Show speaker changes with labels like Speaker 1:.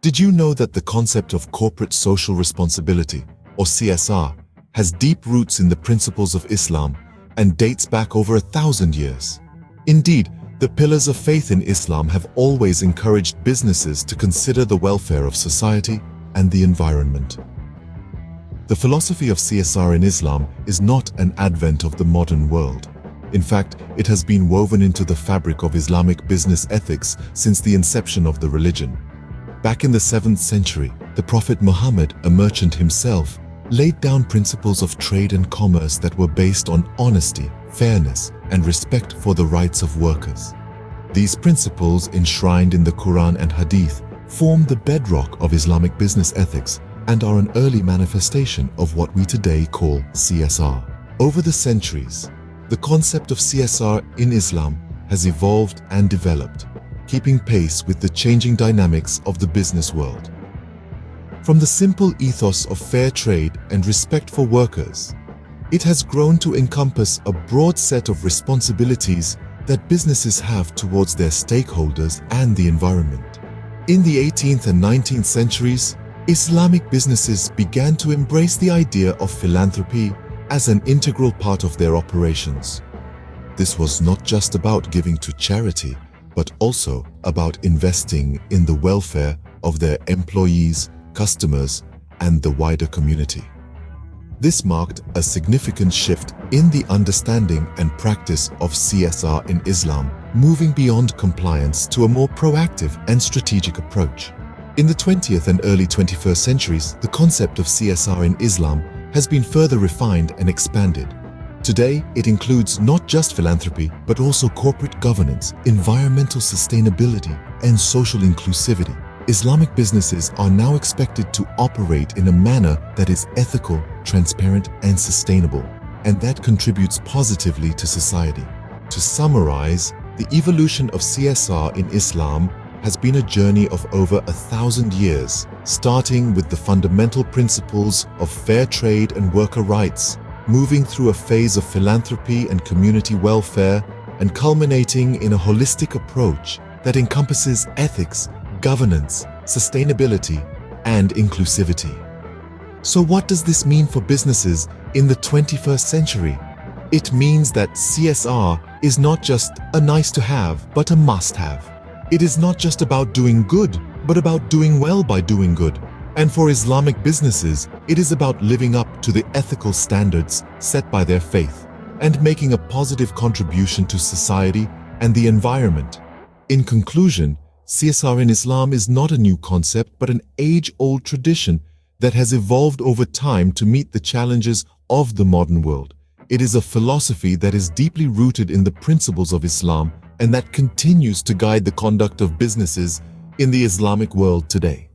Speaker 1: Did you know that the concept of corporate social responsibility, or CSR, has deep roots in the principles of Islam and dates back over 1,000 years? Indeed, the pillars of faith in Islam have always encouraged businesses to consider the welfare of society and the environment. The philosophy of CSR in Islam is not an advent of the modern world. In fact, it has been woven into the fabric of Islamic business ethics since the inception of the religion. Back in the 7th century, the Prophet Muhammad, a merchant himself, laid down principles of trade and commerce that were based on honesty, fairness, and respect for the rights of workers. These principles, enshrined in the Quran and Hadith, form the bedrock of Islamic business ethics and are an early manifestation of what we today call CSR. Over the centuries, the concept of CSR in Islam has evolved and developed, keeping pace with the changing dynamics of the business world. From the simple ethos of fair trade and respect for workers, it has grown to encompass a broad set of responsibilities that businesses have towards their stakeholders and the environment. In the 18th and 19th centuries, Islamic businesses began to embrace the idea of philanthropy as an integral part of their operations. This was not just about giving to charity, but also about investing in the welfare of their employees, customers, and the wider community. This marked a significant shift in the understanding and practice of CSR in Islam, moving beyond compliance to a more proactive and strategic approach. In the 20th and early 21st centuries, the concept of CSR in Islam has been further refined and expanded. Today, it includes not just philanthropy, but also corporate governance, environmental sustainability, and social inclusivity. Islamic businesses are now expected to operate in a manner that is ethical, transparent, and sustainable, and that contributes positively to society. To summarize, the evolution of CSR in Islam has been a journey of over 1,000 years, starting with the fundamental principles of fair trade and worker rights, moving through a phase of philanthropy and community welfare, and culminating in a holistic approach that encompasses ethics, governance, sustainability, and inclusivity. So what does this mean for businesses in the 21st century? It means that CSR is not just a nice-to-have, but a must-have. It is not just about doing good, but about doing well by doing good. And for Islamic businesses, it is about living up to the ethical standards set by their faith and making a positive contribution to society and the environment. In conclusion, CSR in Islam is not a new concept, but an age-old tradition that has evolved over time to meet the challenges of the modern world. It is a philosophy that is deeply rooted in the principles of Islam and that continues to guide the conduct of businesses in the Islamic world today.